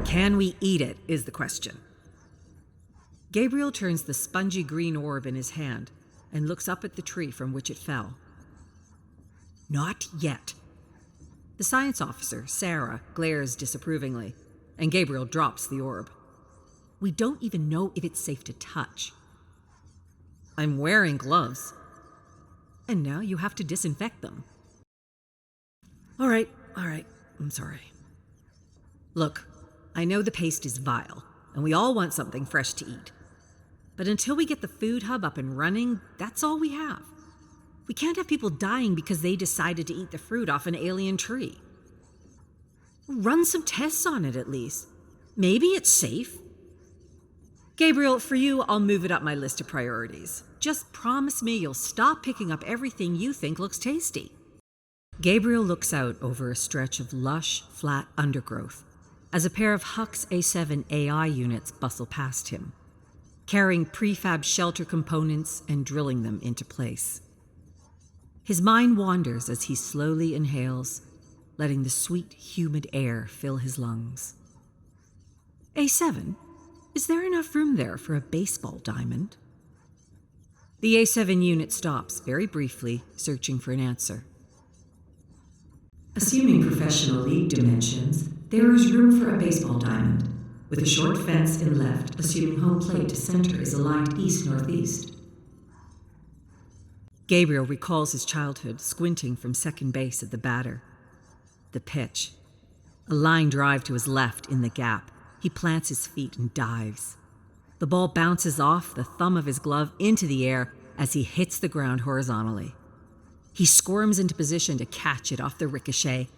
Can we eat it, is the question. Gabriel turns the spongy green orb in his hand and looks up at the tree from which it fell. Not yet. The science officer, Sarah, glares disapprovingly, and Gabriel drops the orb. We don't even know if it's safe to touch. I'm wearing gloves. And now you have to disinfect them. All right, I'm sorry. Look, I know the paste is vile, and we all want something fresh to eat. But until we get the food hub up and running, that's all we have. We can't have people dying because they decided to eat the fruit off an alien tree. Run some tests on it at least. Maybe it's safe. Gabriel, for you, I'll move it up my list of priorities. Just promise me you'll stop picking up everything you think looks tasty. Gabriel looks out over a stretch of lush, flat undergrowth as a pair of Huck's A7 AI units bustle past him, carrying prefab shelter components and drilling them into place. His mind wanders as he slowly inhales, letting the sweet, humid air fill his lungs. A7? Is there enough room there for a baseball diamond? The A7 unit stops very briefly, searching for an answer. Assuming professional league dimensions, there is room for a baseball diamond, with a short fence in left, assuming home plate to center is aligned east-northeast. Gabriel recalls his childhood, squinting from second base at the batter. The pitch. A line drive to his left in the gap. He plants his feet and dives. The ball bounces off the thumb of his glove into the air as he hits the ground horizontally. He squirms into position to catch it off the ricochet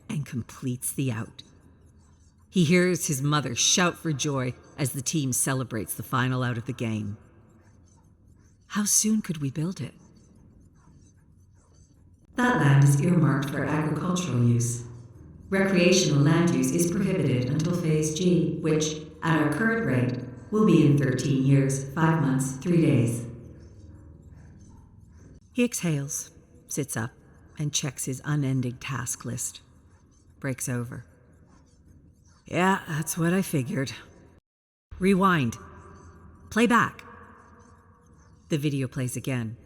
and completes the out. He hears his mother shout for joy as the team celebrates the final out of the game. How soon could we build it? That land is earmarked for agricultural use. Recreational land use is prohibited until Phase G, which, at our current rate, will be in 13 years, 5 months, 3 days. He exhales, sits up, and checks his unending task list. Breaks over. Yeah, that's what I figured. Rewind. Play back. The video plays again.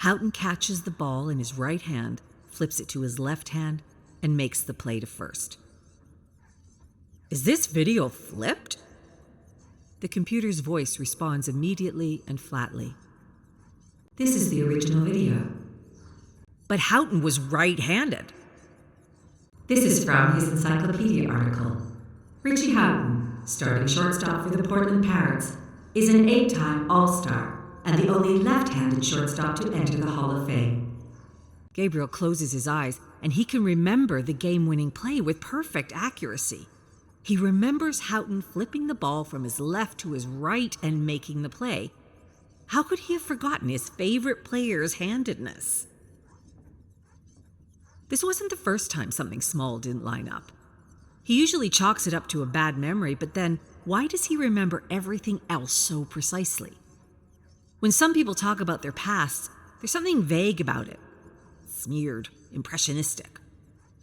Houghton catches the ball in his right hand, flips it to his left hand, and makes the play to first. Is this video flipped? The computer's voice responds immediately and flatly. This is the original video. But Houghton was right-handed. This is from his encyclopedia article. Richie Houghton, starting shortstop for the Portland Pirates, is an 8-time All-Star and the only left-handed shortstop to enter the Hall of Fame. Gabriel closes his eyes, and he can remember the game-winning play with perfect accuracy. He remembers Houghton flipping the ball from his left to his right and making the play. How could he have forgotten his favorite player's handedness? This wasn't the first time something small didn't line up. He usually chalks it up to a bad memory, but then why does he remember everything else so precisely? When some people talk about their pasts, there's something vague about it. Smeared, impressionistic.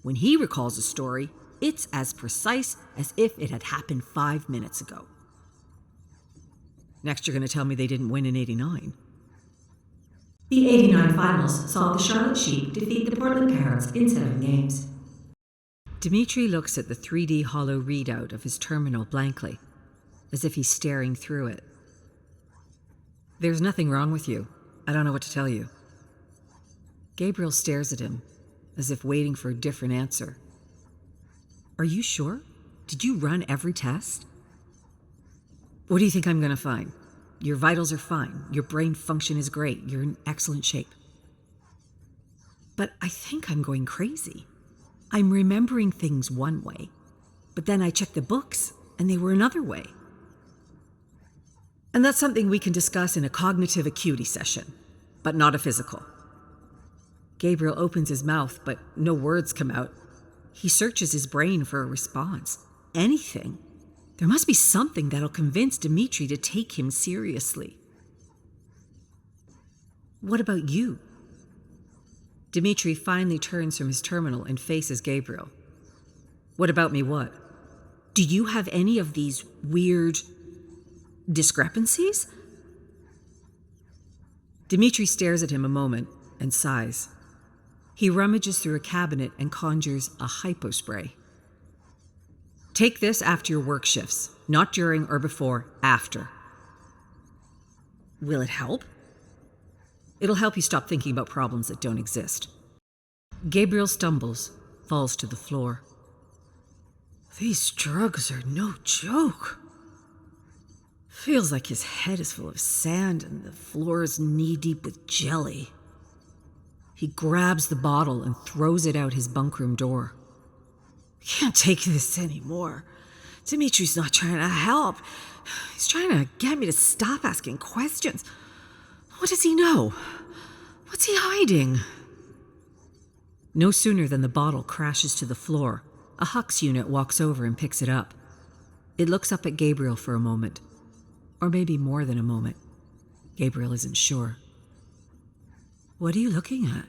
When he recalls a story, it's as precise as if it had happened 5 minutes ago. Next, you're going to tell me they didn't win in '89. The '89 finals saw the Charlotte Sheep defeat the Portland Pirates in 7 games. Dimitri looks at the 3D hollow readout of his terminal blankly, as if he's staring through it. There's nothing wrong with you. I don't know what to tell you. Gabriel stares at him, as if waiting for a different answer. Are you sure? Did you run every test? What do you think I'm going to find? Your vitals are fine. Your brain function is great. You're in excellent shape. But I think I'm going crazy. I'm remembering things one way, but then I check the books, and they were another way. And that's something we can discuss in a cognitive acuity session, but not a physical. Gabriel opens his mouth, but no words come out. He searches his brain for a response. Anything. There must be something that'll convince Dimitri to take him seriously. What about you? Dimitri finally turns from his terminal and faces Gabriel. What about me what? Do you have any of these weird discrepancies? Dmitri stares at him a moment and sighs. He rummages through a cabinet and conjures a hypospray. Take this after your work shifts, not during or before, after. Will it help? It'll help you stop thinking about problems that don't exist. Gabriel stumbles, falls to the floor. These drugs are no joke. Feels like his head is full of sand and the floor is knee-deep with jelly. He grabs the bottle and throws it out his bunkroom door. I can't take this anymore. Dimitri's not trying to help. He's trying to get me to stop asking questions. What does he know? What's he hiding? No sooner than the bottle crashes to the floor, a Hux unit walks over and picks it up. It looks up at Gabriel for a moment. Or maybe more than a moment. Gabriel isn't sure. What are you looking at?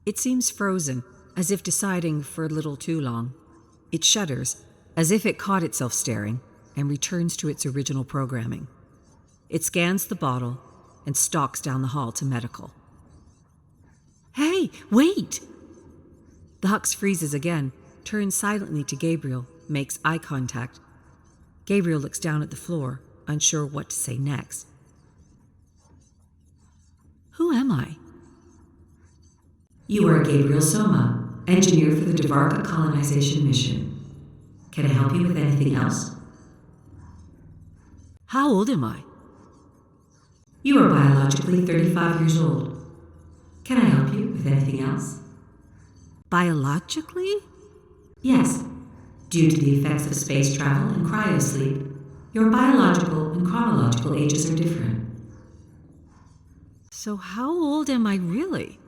It seems frozen, as if deciding for a little too long. It shudders, as if it caught itself staring, and returns to its original programming. It scans the bottle and stalks down the hall to medical. Hey, wait! The Hux freezes again, turns silently to Gabriel, makes eye contact. Gabriel looks down at the floor, unsure what to say next. Who am I? You are Gabriel Soma, engineer for the Dvarka colonization mission. Can I help you with anything else? How old am I? You are biologically 35 years old. Can I help you with anything else? Biologically? Yes. Due to the effects of space travel and cryosleep, your biological and chronological ages are different. So how old am I really?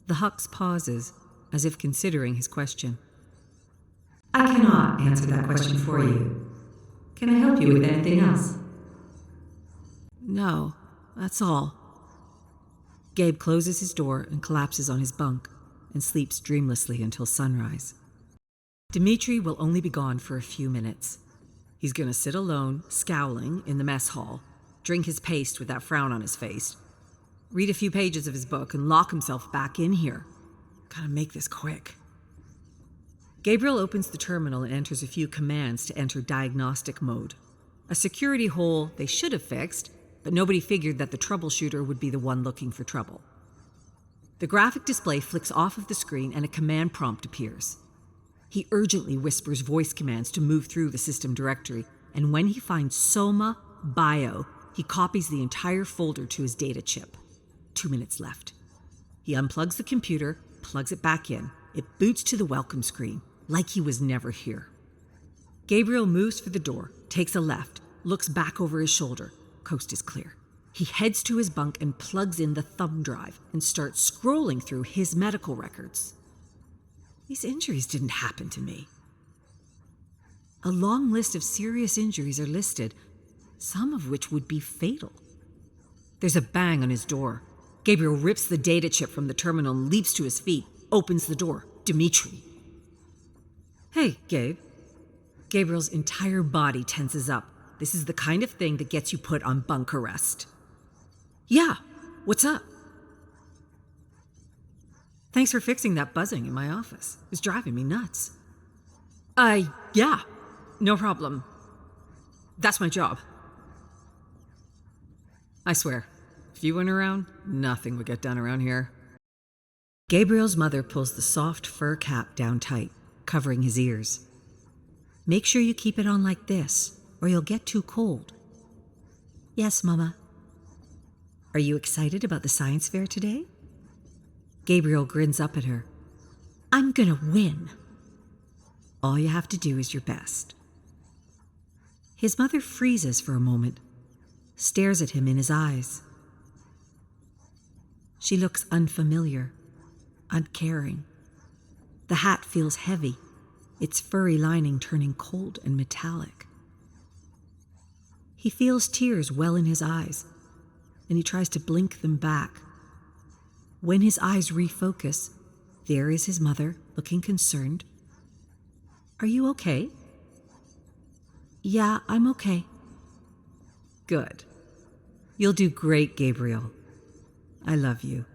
The Hux pauses, as if considering his question. I cannot answer that question for you. Can I help you with anything else? No, that's all. Gabe closes his door and collapses on his bunk and sleeps dreamlessly until sunrise. Dmitri will only be gone for a few minutes. He's gonna sit alone, scowling, in the mess hall, drink his paste with that frown on his face, read a few pages of his book, and lock himself back in here. Gotta make this quick. Gabriel opens the terminal and enters a few commands to enter diagnostic mode. A security hole they should have fixed, but nobody figured that the troubleshooter would be the one looking for trouble. The graphic display flicks off of the screen and a command prompt appears. He urgently whispers voice commands to move through the system directory, and when he finds Soma Bio, he copies the entire folder to his data chip. 2 minutes left. He unplugs the computer, plugs it back in. It boots to the welcome screen, like he was never here. Gabriel moves for the door, takes a left, looks back over his shoulder. Coast is clear. He heads to his bunk and plugs in the thumb drive and starts scrolling through his medical records. These injuries didn't happen to me. A long list of serious injuries are listed, some of which would be fatal. There's a bang on his door. Gabriel rips the data chip from the terminal and leaps to his feet, opens the door. Dmitri. Hey, Gabe. Gabriel's entire body tenses up. This is the kind of thing that gets you put on bunk arrest. Yeah, what's up? Thanks for fixing that buzzing in my office. It was driving me nuts. Yeah, no problem. That's my job. I swear, if you weren't around, nothing would get done around here. Gabriel's mother pulls the soft fur cap down tight, covering his ears. Make sure you keep it on like this, or you'll get too cold. Yes, Mama. Are you excited about the science fair today? Gabriel grins up at her. I'm gonna win. All you have to do is your best. His mother freezes for a moment, stares at him in his eyes. She looks unfamiliar, uncaring. The hat feels heavy, its furry lining turning cold and metallic. He feels tears well in his eyes, and he tries to blink them back. When his eyes refocus, there is his mother, looking concerned. Are you okay? Yeah, I'm okay. Good. You'll do great, Gabriel. I love you.